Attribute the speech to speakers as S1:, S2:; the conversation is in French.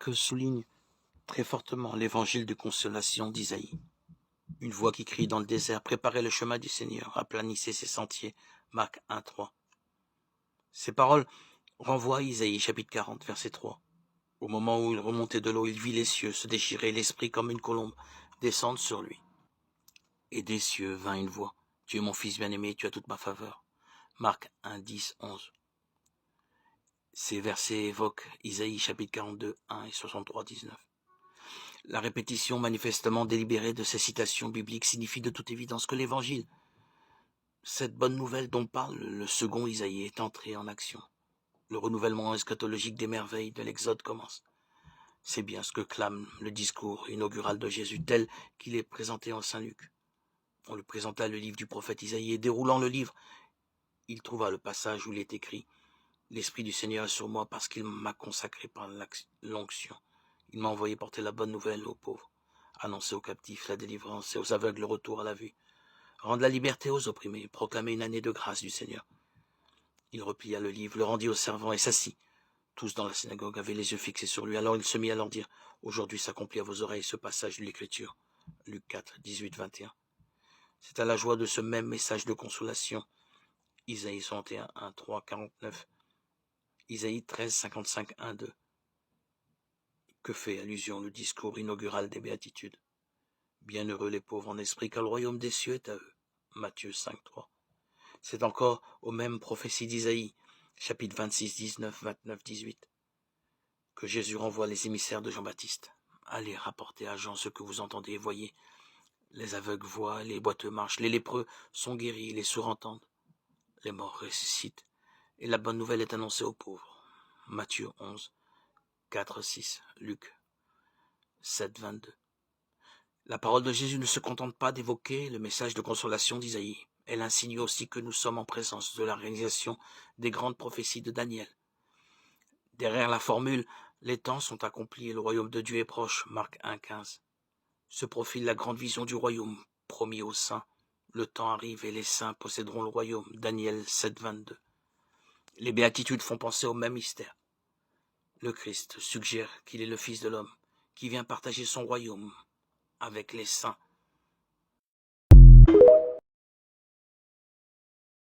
S1: Marc souligne très fortement l'évangile de consolation d'Isaïe. Une voix qui crie dans le désert, préparez le chemin du Seigneur, aplanissez ses sentiers. Marc 1,3. Ces paroles renvoient à Isaïe chapitre 40, verset 3. Au moment où il remontait de l'eau, il vit les cieux se déchirer, l'esprit comme une colombe descendre sur lui. Et des cieux vint une voix. Tu es mon fils bien-aimé, tu as toute ma faveur. Marc 1, 10, 11. Ces versets évoquent Isaïe chapitre 42, 1 et 63, 19. La répétition manifestement délibérée de ces citations bibliques signifie de toute évidence que l'Évangile, cette bonne nouvelle dont parle le second Isaïe, est entré en action. Le renouvellement eschatologique des merveilles de l'Exode commence. C'est bien ce que clame le discours inaugural de Jésus tel qu'il est présenté en Saint Luc. On lui présenta le livre du prophète Isaïe et déroulant le livre, il trouva le passage où il est écrit « L'Esprit du Seigneur est sur moi parce qu'il m'a consacré par l'onction. Il m'a envoyé porter la bonne nouvelle aux pauvres, annoncer aux captifs la délivrance et aux aveugles le retour à la vue, rendre la liberté aux opprimés, proclamer une année de grâce du Seigneur. » Il replia le livre, le rendit aux servants et s'assit. Tous dans la synagogue avaient les yeux fixés sur lui. Alors il se mit à leur dire « Aujourd'hui s'accomplit à vos oreilles ce passage de l'Écriture. » Luc 4, 18, 21. C'est à la joie de ce même message de consolation. Isaïe 61, 1, 3, 49. Isaïe 13, 55, 1, 2. Que fait allusion le discours inaugural des béatitudes. Bienheureux les pauvres en esprit, car le royaume des cieux est à eux. Matthieu 5, 3. C'est encore aux mêmes prophéties d'Isaïe, chapitre 26, 19, 29, 18, que Jésus renvoie les émissaires de Jean-Baptiste. Allez rapporter à Jean ce que vous entendez et voyez. Les aveugles voient, les boiteux marchent, les lépreux sont guéris, les sourds entendent, les morts ressuscitent, et la bonne nouvelle est annoncée aux pauvres. Matthieu 11, 4, 6, Luc 7, 22. La parole de Jésus ne se contente pas d'évoquer le message de consolation d'Isaïe. Elle insinue aussi que nous sommes en présence de la réalisation des grandes prophéties de Daniel. Derrière la formule « Les temps sont accomplis et le royaume de Dieu est proche » Marc 1, 15. Se profile la grande vision du royaume promis aux saints. Le temps arrive et les saints posséderont le royaume. Daniel 7, 22. Les béatitudes font penser au même mystère. Le Christ suggère qu'il est le Fils de l'homme, qui vient partager son royaume avec les saints